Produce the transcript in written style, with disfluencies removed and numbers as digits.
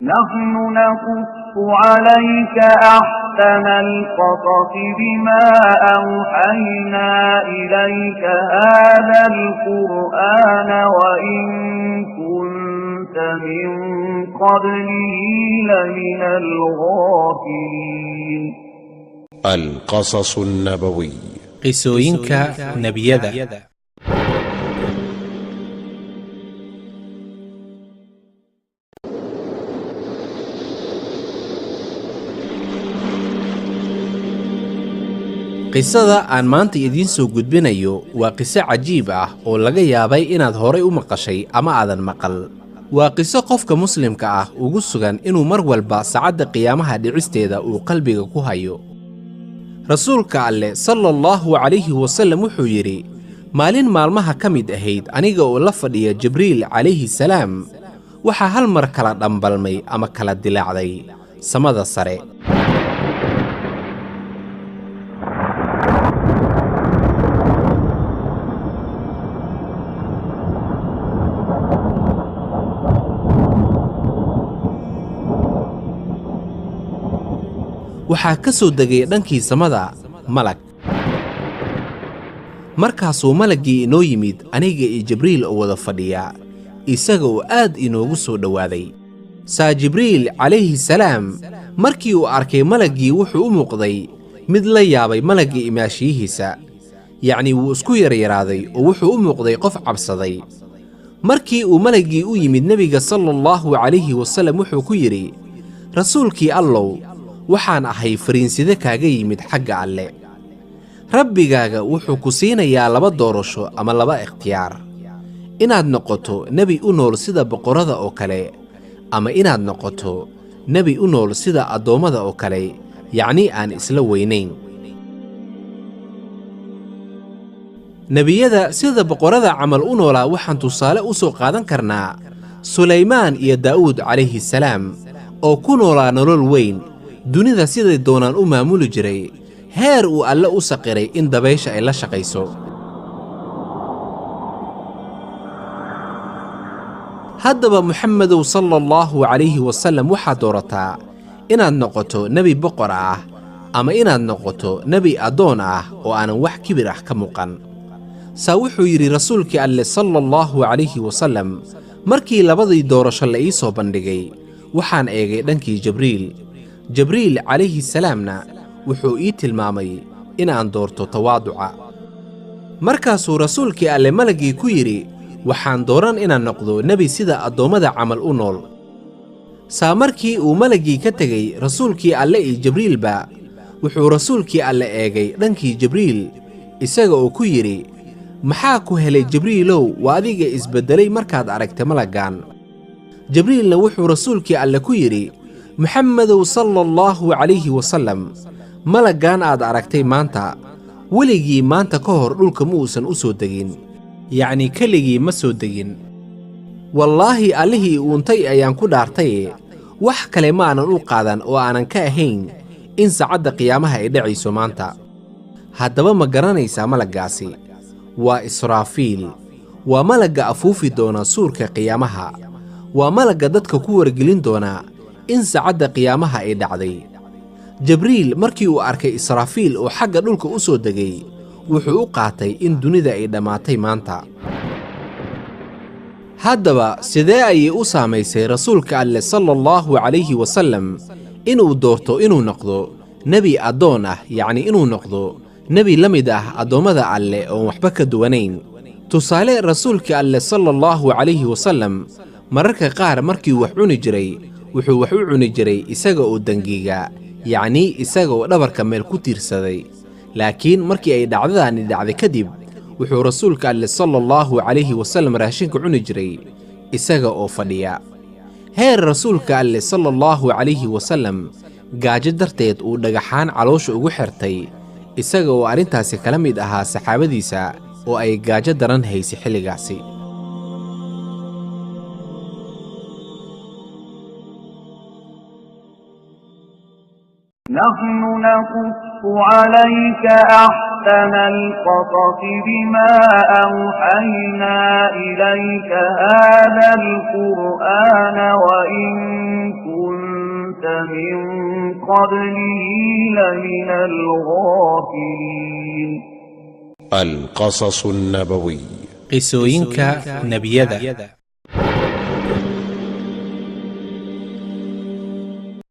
نحن نقص عليك أحسن القصص بما أوحينا إليك هذا القرآن وإن كنت من قبله لمن الغافلين. القصص النبوي قصوينك نبيذا. qisada aan maanta idiin soo gudbinayo waa qiso cajiib ah oo laga yaabay inaad horay u maqashay ama aadan maqal. waa qiso qofka muslimka ah ugu sugan inuu mar walba saacadda qiyaamaha dhicisteeda uu qalbiga ku hayo. rasuulka Alle sallallahu calayhi wasallam wuxuu yidhi, maalin maalmaha ka mid ahayd aniga oo la fadhiya Jibriil calayhi salaam, waxaa hal mar kala dhambalmay ama kala dilaacday samada sare. waxaa ka soo degay dhankii samada malag. markaasuu malaggii inoo yimid aniga iyo Jibriil oo wada fadhiya, isaga oo aad inoogu soo dhowaaday. saa Jibriil calayhi salaam markii uu arkay malaggii wuxuu u muuqday mid la yaabay malaggii imaashiyihiisa, yacni wuu isku yaryaraaday oo wuxuu u muuqday qof cabsaday. markii uu malaggii u yimid nebiga sallallahu calayhi wasallam wuxuu ku yidhi, rasuulkii Allow, waxaan ahay fariinside kaaga yimid xagga Alle. rabbigaaga wuxuu ku siinayaa laba doorasho ama laba ikhtiyaar: inaad noqoto nebi u nool sida boqorada oo kale, ama inaad noqoto nebi u nool sida addoommada oo kale, yacni aan isla weynayn. nebiyada sida boqorada camal u noolaa waxaan tusaale u soo qaadan karnaa Sulaymaan iyo Daa'uud calayhi salaam, oo ku noolaa nolol weyn, dunida siday doonaan u maamuli jiray, heer uu Alle u saqiray in dabaysha ay la shaqayso. haddaba Muxammedow sallallahu calayhi wasallam waxaad doorataa inaad noqoto nebi boqor ah ama inaad noqoto nebi addoon ah oo aanan wax kibir ah ka muuqan. saa wuxuu yidhi rasuulkii Alle sallallahu calayhi wasallam, markii labadii doorasho la ii soo bandhigay, waxaan eegay dhankii Jibriil calayhi salaamna wuxuu ii tilmaamay inaan doorto tawaaduca. markaasuu rasuulkii Alle malaggii ku yidhi, waxaan dooran inaan noqdo nebi sida addoommada camal u nool. saa markii uu malaggii ka tegey rasuulkii Alle iyo Jibriilba, wuxuu rasuulkii Alle eegay dhankii Jibriil, isaga oo ku yidhi, maxaa ku helay Jibriilow, waa adiga isbeddelay markaad aragtay malaggan? Jibriilna wuxuu rasuulkii Alle ku yidhi, Muxammedow sallallahu calayhi wasallam, malaggan aad aragtay maanta, weligii maanta ka hor dhulka ma uusan u soo degin, yacni keligii ma soo degin. wallaahi allihii uuntay ayaan ku dhaartay, wax kale ma aanan u qaadan oo aanan ka ahayn in saacadda qiyaamaha ay dhacayso maanta. haddaba ma garanaysaa malaggaasi? waa Israafiil, waa malagga afuufi doona suurka qiyaamaha, waa malagga dadka ku wargelin doona in saacadda qiyaamaha ay dhacday. Jibriil markii uu arkay Israafiil oo xagga dhulka u soo degay, wuxuu u qaatay in dunida ay dhammaatay maanta. haddaba sidee ayay u saamaysay rasuulka Alle sallallahu calayhi wasallam inuu doorto inuu noqdo nebi addoon ah, yacni inuu noqdo nebi la mid ah addoommada Alle oon waxba ka duwanayn. tusaale, rasuulka Alle sallallahu calayhi wasallam mararka qaar markii wax cuni jiray, wuxuu wax u cuni jiray isaga oo dangiga, yacni isaga oo dhabarka meel ku tiirsaday. laakiin markii ay dhacdadaani dhacday kadib, wuxuu rasuulka Alle sallallahu calayhi wasallam raashinka cuni jiray isaga oo fadhiya. heer rasuulka Alle sallallahu calayhi wasallam gaajo darteed uu dhagaxaan caloosha ugu xirtay, isaga oo arrintaasi kala mid ahaa saxaabadiisa oo ay gaajo daran haysay xilligaasi. نحن نقص عليك أحسن القصص بما أوحينا إليك هذا القرآن وإن من قبله لمن الغافلين. القصص النبوي qisooyinka nebiyada